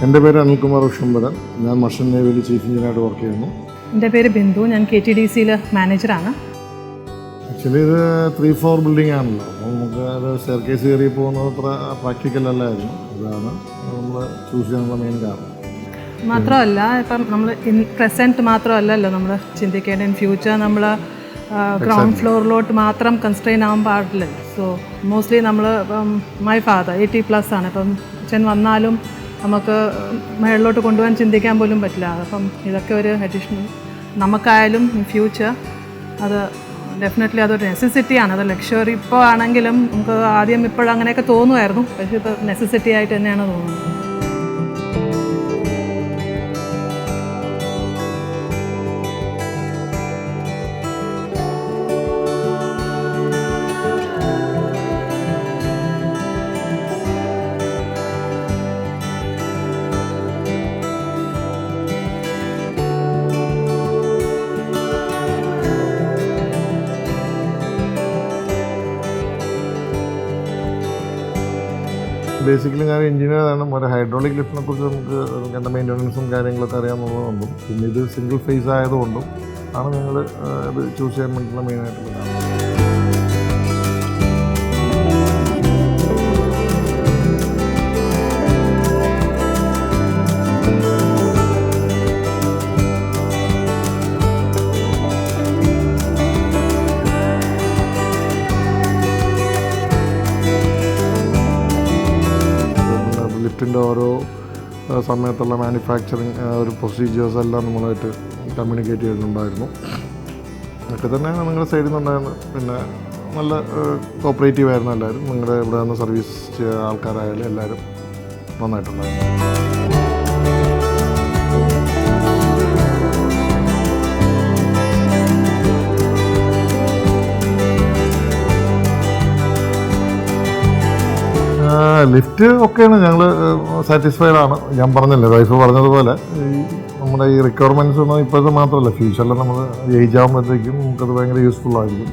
എൻ്റെ പേര് അനിൽകുമാർ ഉഷംബരൻ. ഞാൻ മർഷൻ്റ് നേവിയിൽ ചീഫ് എഞ്ചിനീയറായിട്ട് വർക്ക് ചെയ്യുന്നു. എൻ്റെ പേര് ബിന്ദു. ഞാൻ KTDCയിൽ മാനേജറാണ്. ആക്ച്വലി ഇത് 3-4 ബിൽഡിംഗ് ആണല്ലോ, അപ്പോൾ നമുക്ക് അത് സ്റ്റെയർ കേസ് കയറി പോകുന്നത് അത്ര പ്രാക്ടിക്കൽ അല്ലായിരുന്നു. അതാണ് നമ്മൾ ചൂസ് ചെയ്യാനുള്ള മെയിൻ കാരണം. മാത്രമല്ല, ഇപ്പം നമ്മൾ പ്രസൻറ്റ് മാത്രമല്ലല്ലോ നമ്മൾ ചിന്തിക്കേണ്ട. ഇൻ ഫ്യൂച്ചർ നമ്മൾ ഗ്രൗണ്ട് ഫ്ലോറിലോട്ട് മാത്രം കൺസ്ട്രെയിൻ ആവാൻ പാടില്ല. സോ മോസ്റ്റ്ലി നമ്മൾ മൈ ഫാദർ 80+ ആണ്. ഇപ്പം അച്ഛൻ വന്നാലും നമുക്ക് മേളിലോട്ട് കൊണ്ടുപോകാൻ ചിന്തിക്കാൻ പോലും പറ്റില്ല. അപ്പം ഇതൊക്കെ ഒരു അഡീഷണൽ നമുക്കായാലും ഇൻ ഫ്യൂച്ചർ അത് ഡെഫിനറ്റ്ലി അതൊരു നെസസിറ്റിയാണ്. അത് ലക്ഷറി ഇപ്പോൾ ആണെങ്കിലും നമുക്ക് ആദ്യം ഇപ്പോഴങ്ങനെയൊക്കെ തോന്നുമായിരുന്നു, പക്ഷേ ഇപ്പോൾ നെസസിറ്റി ആയിട്ട് തന്നെയാണ് തോന്നുന്നത്. ബേസിക്കലി ഞാൻ എഞ്ചിനീയറാണ്. ഒരു ഹൈഡ്രോളിക് ലിഫ്റ്റിനെ കുറിച്ച് നമുക്ക് അതിൻ്റെ മെയിൻ്റനൻസും കാര്യങ്ങളൊക്കെ അറിയാമെന്നുള്ളതുകൊണ്ടും പിന്നെ ഇത് സിംഗിൾ ഫേസ് ആയതുകൊണ്ടും ആണ് ഞങ്ങൾ ഇത് ചൂസ് ചെയ്യാൻ വേണ്ടിയിട്ടുള്ള മെയിനായിട്ടുള്ള കാരണം. ലിഫ്റ്റിൻ്റെ ഓരോ സമയത്തുള്ള മാനുഫാക്ചറിങ് ഒരു പ്രൊസീജിയേഴ്സ് എല്ലാം നമ്മളായിട്ട് കമ്മ്യൂണിക്കേറ്റ് ചെയ്യുന്നുണ്ടായിരുന്നു. ഒക്കെ തന്നെ നിങ്ങളുടെ സൈഡിൽ നിന്നുണ്ടായിരുന്നു. പിന്നെ നല്ല കോപ്പറേറ്റീവ് ആയിരുന്നു എല്ലാവരും. നിങ്ങളുടെ ഇവിടെ നിന്ന് സർവീസ് ചെയ്ത ആൾക്കാരായാലും എല്ലാവരും നന്നായിട്ടുണ്ടായിരുന്നു. ലിഫ്റ്റ് ഒക്കെയാണ് ഞങ്ങൾ സാറ്റിസ്ഫൈഡ് ആണ്. ഞാൻ പറഞ്ഞില്ലേ, വൈഫ് പറഞ്ഞതുപോലെ നമ്മുടെ ഈ റിക്വയർമെൻറ്റ്സ് ഒന്നും ഇപ്പോഴത്തെ മാത്രമല്ല, ഫ്യൂച്ചറിൽ നമ്മൾ ഏജ് ആകുമ്പോഴത്തേക്കും നമുക്കത് ഭയങ്കര യൂസ്ഫുൾ ആയിരിക്കും.